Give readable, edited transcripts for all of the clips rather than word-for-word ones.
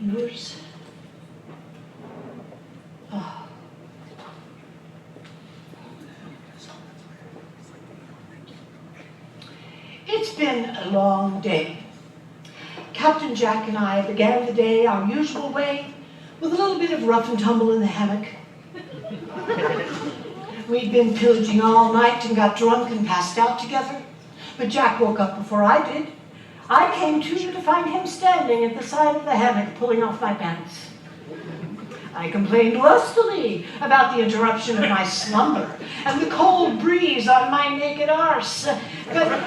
viewers. Oh. It's been a long day. Captain Jack and I began the day our usual way with a little bit of rough and tumble in the hammock. We'd been pillaging all night and got drunk and passed out together, but Jack woke up before I did. I came to find him standing at the side of the hammock pulling off my pants. I complained lustily about the interruption of my slumber and the cold breeze on my naked arse, but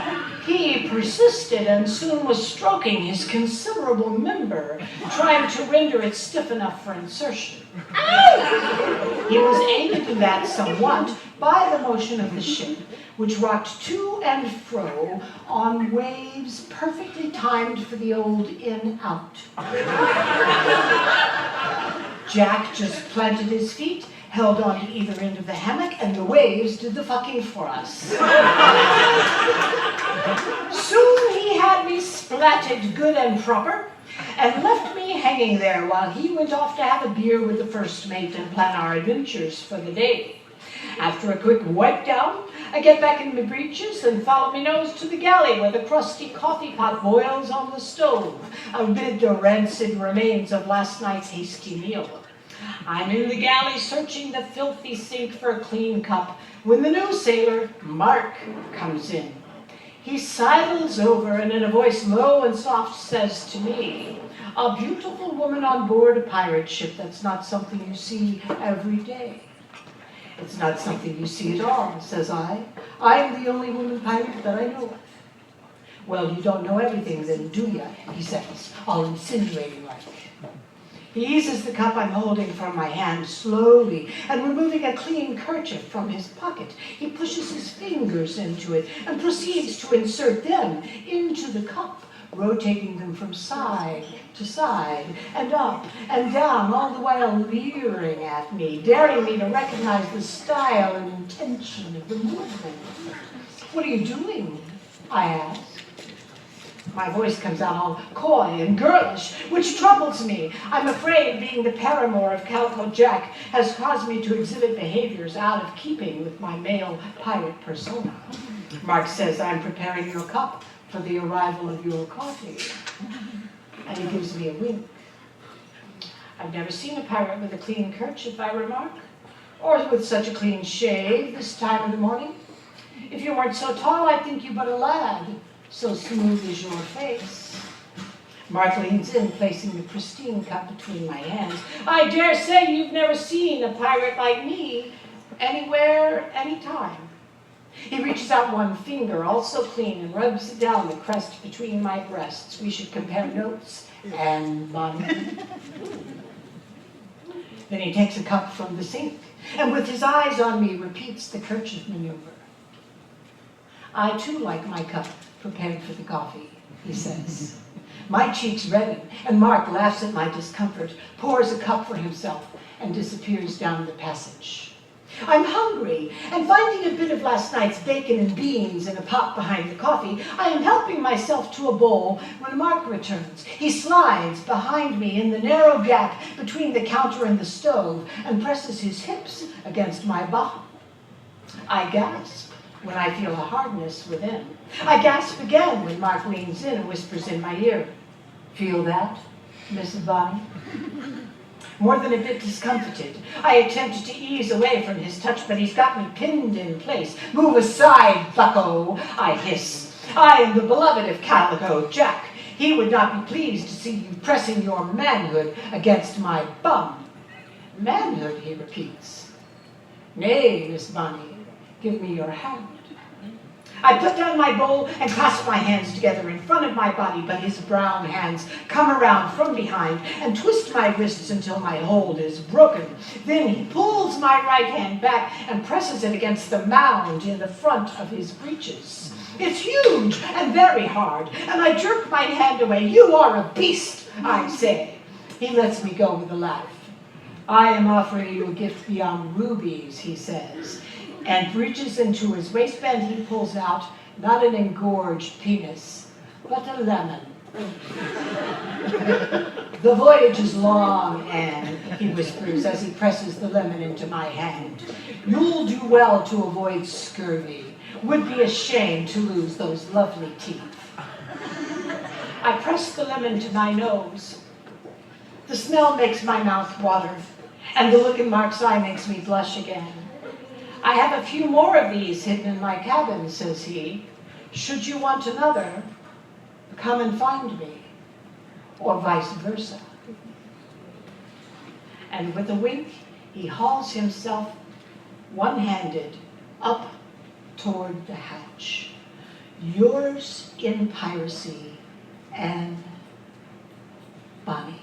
he persisted and soon was stroking his considerable member, trying to render it stiff enough for insertion. He was aided in that somewhat by the motion of the ship, which rocked to and fro on waves perfectly timed for the old in-out. Jack just planted his feet, held on to either end of the hammock, and the waves did the fucking for us. Soon he had me splatted good and proper, and left me hanging there while he went off to have a beer with the first mate and plan our adventures for the day. After a quick wipe down, I get back in my breeches and follow me nose to the galley where the crusty coffee pot boils on the stove amid the rancid remains of last night's hasty meal. I'm in the galley searching the filthy sink for a clean cup when the new sailor, Mark, comes in. He sidles over and in a voice low and soft says to me, "A beautiful woman on board a pirate ship, that's not something you see every day." "It's not something you see at all," says I. "I'm the only woman pirate that I know of." "Well, you don't know everything then, do ya?" he says, all insinuating like. He eases the cup I'm holding from my hand slowly, and removing a clean kerchief from his pocket, he pushes his fingers into it and proceeds to insert them into the cup, rotating them from side to side and up and down, all the while leering at me, daring me to recognize the style and intention of the movement. "What are you doing?" I ask. My voice comes out all coy and girlish, which troubles me. I'm afraid being the paramour of Calico Jack has caused me to exhibit behaviors out of keeping with my male pirate persona. Mark says I'm preparing your cup for the arrival of your coffee, and he gives me a wink. "I've never seen a pirate with a clean kerchief," I remark, "or with such a clean shave this time of the morning. If you weren't so tall, I'd think you but a lad, so smooth is your face." Mark leans in, placing the pristine cup between my hands. "I dare say you've never seen a pirate like me, anywhere, anytime." He reaches out one finger, also clean, and rubs it down the crest between my breasts. We should compare notes, and Bonny. Then he takes a cup from the sink, and with his eyes on me, repeats the kerchief maneuver. "I too like my cup prepared for the coffee," he says. My cheeks redden, and Mark laughs at my discomfort, pours a cup for himself, and disappears down the passage. I'm hungry, and finding a bit of last night's bacon and beans in a pot behind the coffee, I am helping myself to a bowl when Mark returns. He slides behind me in the narrow gap between the counter and the stove and presses his hips against my bottom. I gasp when I feel a hardness within. I gasp again when Mark leans in and whispers in my ear, "Feel that, Mrs. Bonny?" More than a bit discomfited, I attempt to ease away from his touch, but he's got me pinned in place. "Move aside, bucko," I hiss. "I am the beloved of Calico Jack. He would not be pleased to see you pressing your manhood against my bum." "Manhood," he repeats. "Nay, Miss Bonny, give me your hand." I put down my bowl and clasp my hands together in front of my body, but his brown hands come around from behind and twist my wrists until my hold is broken. Then he pulls my right hand back and presses it against the mound in the front of his breeches. It's huge and very hard, and I jerk my hand away. "You are a beast," I say. He lets me go with a laugh. "I am offering you a gift beyond rubies," he says, and reaches into his waistband. He pulls out not an engorged penis, but a lemon. The voyage is long, Anne, he whispers as he presses the lemon into my hand. You'll do well to avoid scurvy. Would be a shame to lose those lovely teeth. I press the lemon to my nose. The smell makes my mouth water, and the look in Mark's eye makes me blush again. I have a few more of these hidden in my cabin, says he. Should you want another, come and find me. Or vice versa. And with a wink, he hauls himself one-handed up toward the hatch. Yours in piracy, Anne, Bonny.